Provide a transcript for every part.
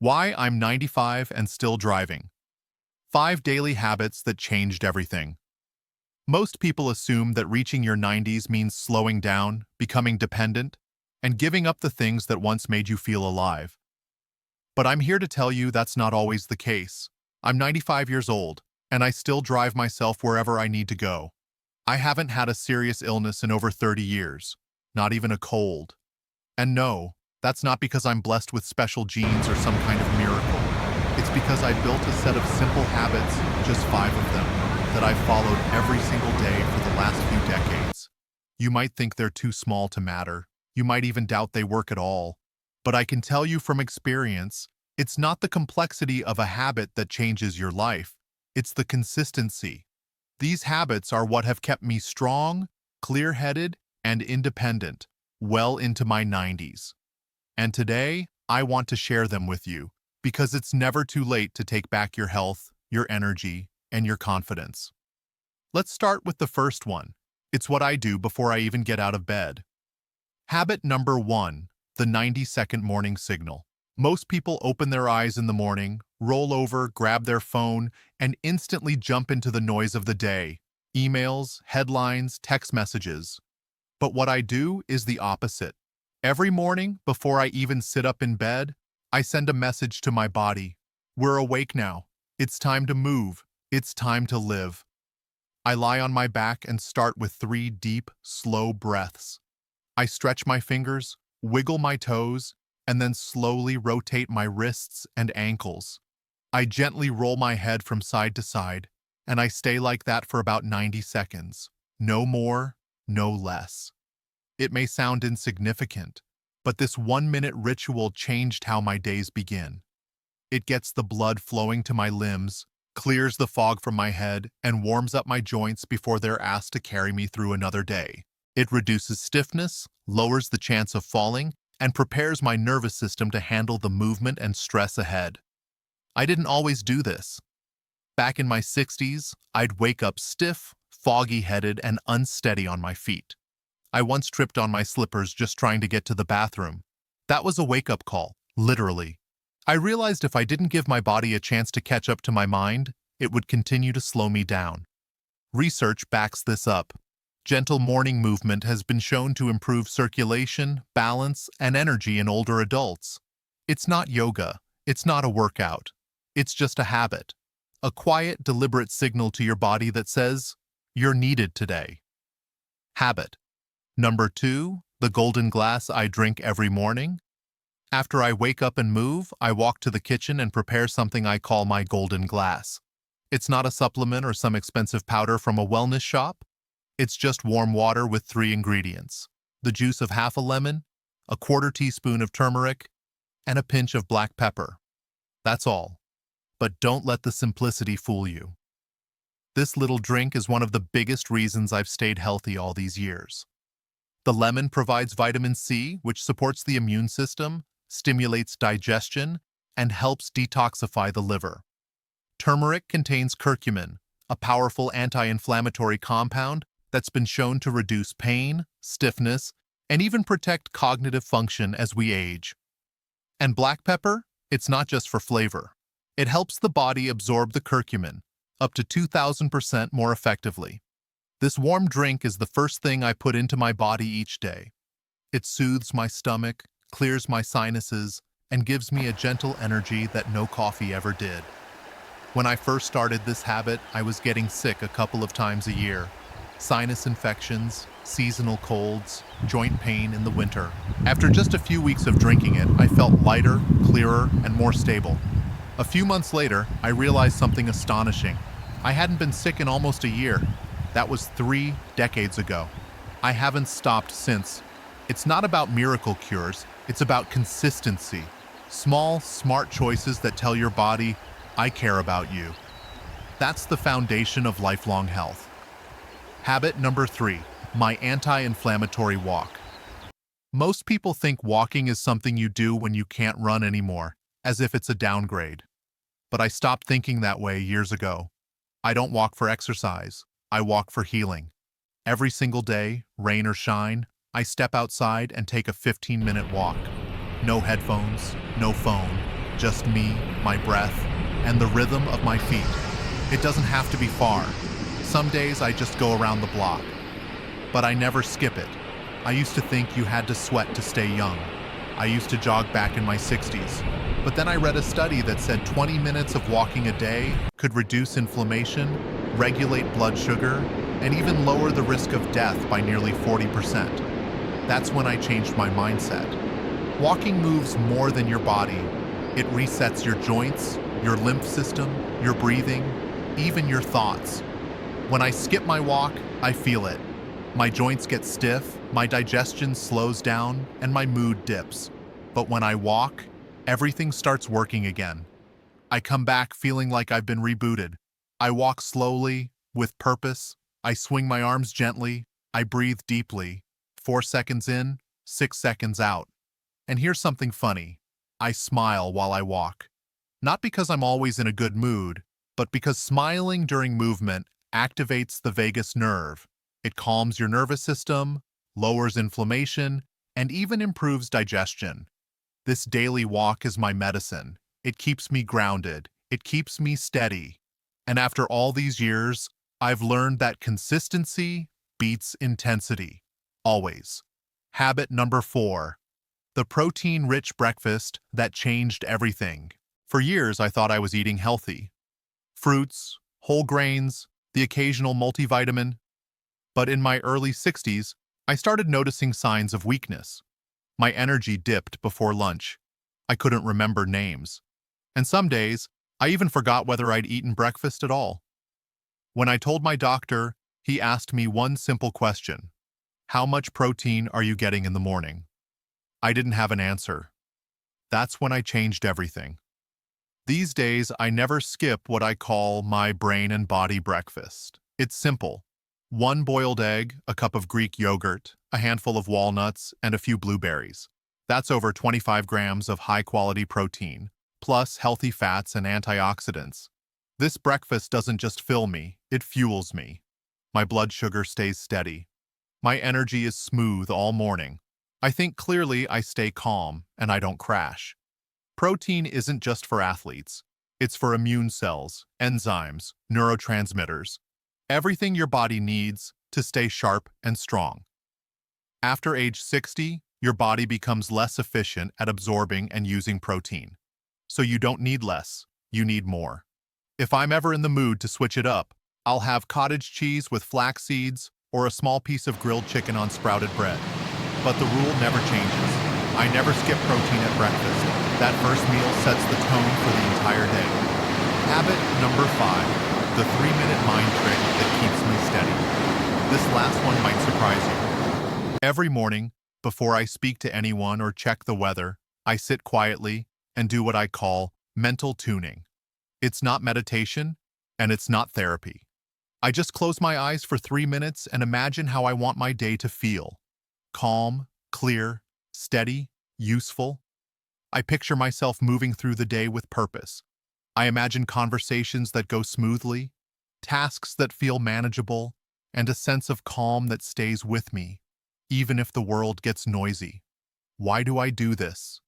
Why I'm 95 and still driving. 5 daily habits that changed everything. Most people assume that reaching your 90s means slowing down, becoming dependent, and giving up the things that once made you feel alive. But I'm here to tell you that's not always the case. I'm 95 years old, and I still drive myself wherever I need to go. I haven't had a serious illness in over 30 years, not even a cold. And no, that's not because I'm blessed with special genes or some kind of miracle. It's because I built a set of simple habits, just 5 of them, that I've followed every single day for the last few decades. You might think they're too small to matter. You might even doubt they work at all. But I can tell you from experience, it's not the complexity of a habit that changes your life. It's the consistency. These habits are what have kept me strong, clear-headed, and independent well into my 90s. And today, I want to share them with you because it's never too late to take back your health, your energy, and your confidence. Let's start with the first one. It's what I do before I even get out of bed. Habit number 1, the 90-second morning signal. Most people open their eyes in the morning, roll over, grab their phone, and instantly jump into the noise of the day. Emails, headlines, text messages. But what I do is the opposite. Every morning, before I even sit up in bed, I send a message to my body. We're awake now. It's time to move. It's time to live. I lie on my back and start with 3 deep, slow breaths. I stretch my fingers, wiggle my toes, and then slowly rotate my wrists and ankles. I gently roll my head from side to side, and I stay like that for about 90 seconds. No more, no less. It may sound insignificant, but this 1-minute ritual changed how my days begin. It gets the blood flowing to my limbs, clears the fog from my head, and warms up my joints before they're asked to carry me through another day. It reduces stiffness, lowers the chance of falling, and prepares my nervous system to handle the movement and stress ahead. I didn't always do this. Back in my 60s, I'd wake up stiff, foggy-headed, and unsteady on my feet. I once tripped on my slippers just trying to get to the bathroom. That was a wake-up call, literally. I realized if I didn't give my body a chance to catch up to my mind, it would continue to slow me down. Research backs this up. Gentle morning movement has been shown to improve circulation, balance, and energy in older adults. It's not yoga. It's not a workout. It's just a habit. A quiet, deliberate signal to your body that says, you're needed today. Habit. Number 2, the golden glass I drink every morning. After I wake up and move, I walk to the kitchen and prepare something I call my golden glass. It's not a supplement or some expensive powder from a wellness shop. It's just warm water with 3 ingredients: the juice of half a lemon, a 1/4 teaspoon of turmeric, and a pinch of black pepper. That's all. But don't let the simplicity fool you. This little drink is one of the biggest reasons I've stayed healthy all these years. The lemon provides vitamin C, which supports the immune system, stimulates digestion, and helps detoxify the liver. Turmeric contains curcumin, a powerful anti-inflammatory compound that's been shown to reduce pain, stiffness, and even protect cognitive function as we age. And black pepper? It's not just for flavor. It helps the body absorb the curcumin, up to 2,000% more effectively. This warm drink is the first thing I put into my body each day. It soothes my stomach, clears my sinuses, and gives me a gentle energy that no coffee ever did. When I first started this habit, I was getting sick a couple of times a year. Sinus infections, seasonal colds, joint pain in the winter. After just a few weeks of drinking it, I felt lighter, clearer, and more stable. A few months later, I realized something astonishing. I hadn't been sick in almost a year. That was 3 decades ago. I haven't stopped since. It's not about miracle cures, it's about consistency. Small, smart choices that tell your body, I care about you. That's the foundation of lifelong health. Habit number 3, my anti-inflammatory walk. Most people think walking is something you do when you can't run anymore, as if it's a downgrade. But I stopped thinking that way years ago. I don't walk for exercise. I walk for healing. Every single day, rain or shine, I step outside and take a 15-minute walk. No headphones, no phone, just me, my breath, and the rhythm of my feet. It doesn't have to be far. Some days I just go around the block. But I never skip it. I used to think you had to sweat to stay young. I used to jog back in my 60s. But then I read a study that said 20 minutes of walking a day could reduce inflammation, regulate blood sugar, and even lower the risk of death by nearly 40%. That's when I changed my mindset. Walking moves more than your body. It resets your joints, your lymph system, your breathing, even your thoughts. When I skip my walk, I feel it. My joints get stiff, my digestion slows down, and my mood dips. But when I walk, everything starts working again. I come back feeling like I've been rebooted. I walk slowly, with purpose. I swing my arms gently. I breathe deeply. 4 seconds in, 6 seconds out. And here's something funny. I smile while I walk. Not because I'm always in a good mood, but because smiling during movement activates the vagus nerve. It calms your nervous system, lowers inflammation, and even improves digestion. This daily walk is my medicine. It keeps me grounded. It keeps me steady. And after all these years, I've learned that consistency beats intensity. Always. Habit number 4. The protein-rich breakfast that changed everything. For years, I thought I was eating healthy. Fruits, whole grains, the occasional multivitamin. But in my early 60s, I started noticing signs of weakness. My energy dipped before lunch. I couldn't remember names. And some days, I even forgot whether I'd eaten breakfast at all. When I told my doctor, he asked me one simple question. How much protein are you getting in the morning? I didn't have an answer. That's when I changed everything. These days, I never skip what I call my brain and body breakfast. It's simple. 1 boiled egg, a cup of Greek yogurt, a handful of walnuts, and a few blueberries. That's over 25 grams of high-quality protein, plus healthy fats and antioxidants. This breakfast doesn't just fill me, it fuels me. My blood sugar stays steady. My energy is smooth all morning. I think clearly, I stay calm, and I don't crash. Protein isn't just for athletes. It's for immune cells, enzymes, neurotransmitters, everything your body needs to stay sharp and strong. After age 60, your body becomes less efficient at absorbing and using protein. So you don't need less, you need more. If I'm ever in the mood to switch it up, I'll have cottage cheese with flax seeds or a small piece of grilled chicken on sprouted bread. But the rule never changes. I never skip protein at breakfast. That first meal sets the tone for the entire day. Habit number 5. The 3-minute mind trick that keeps me steady. This last one might surprise you. Every morning, before I speak to anyone or check the weather, I sit quietly and do what I call mental tuning. It's not meditation, and it's not therapy. I just close my eyes for 3 minutes and imagine how I want my day to feel. Calm, clear, steady, useful. I picture myself moving through the day with purpose. I imagine conversations that go smoothly, tasks that feel manageable, and a sense of calm that stays with me, even if the world gets noisy. Why do I do this?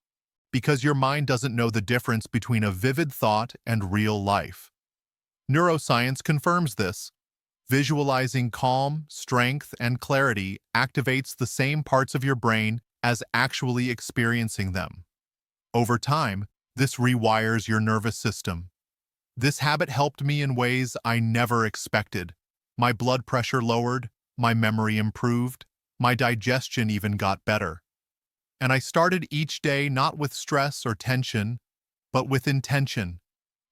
Because your mind doesn't know the difference between a vivid thought and real life. Neuroscience confirms this. Visualizing calm, strength, and clarity activates the same parts of your brain as actually experiencing them. Over time, this rewires your nervous system. This habit helped me in ways I never expected. My blood pressure lowered, my memory improved, my digestion even got better. And I started each day not with stress or tension, but with intention.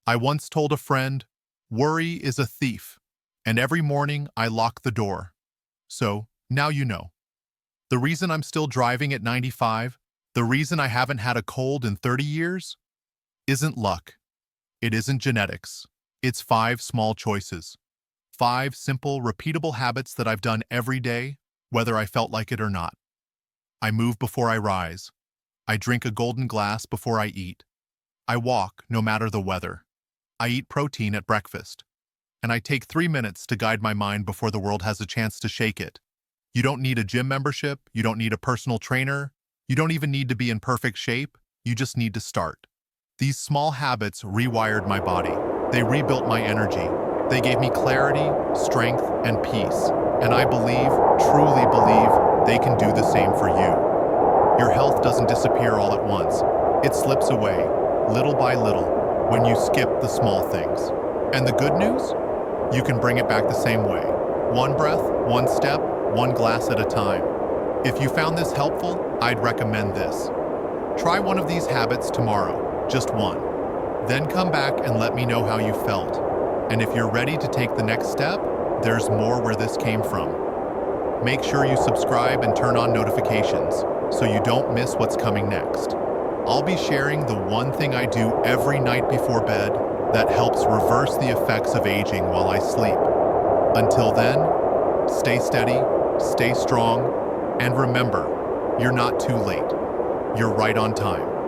I once told a friend, "Worry is a thief," and every morning I lock the door. So, now you know. The reason I'm still driving at 95, the reason I haven't had a cold in 30 years, isn't luck. It isn't genetics. It's 5 small choices. 5 simple, repeatable habits that I've done every day, whether I felt like it or not. I move before I rise. I drink a golden glass before I eat. I walk, no matter the weather. I eat protein at breakfast. And I take 3 minutes to guide my mind before the world has a chance to shake it. You don't need a gym membership. You don't need a personal trainer. You don't even need to be in perfect shape. You just need to start. These small habits rewired my body. They rebuilt my energy. They gave me clarity, strength, and peace. And I believe, truly believe, they can do the same for you. Your health doesn't disappear all at once. It slips away, little by little, when you skip the small things. And the good news? You can bring it back the same way. One breath, one step, one glass at a time. If you found this helpful, I'd recommend this. Try one of these habits tomorrow, just one. Then come back and let me know how you felt. And if you're ready to take the next step, there's more where this came from. Make sure you subscribe and turn on notifications so you don't miss what's coming next. I'll be sharing the one thing I do every night before bed that helps reverse the effects of aging while I sleep. Until then, stay steady, stay strong, and remember, you're not too late. You're right on time.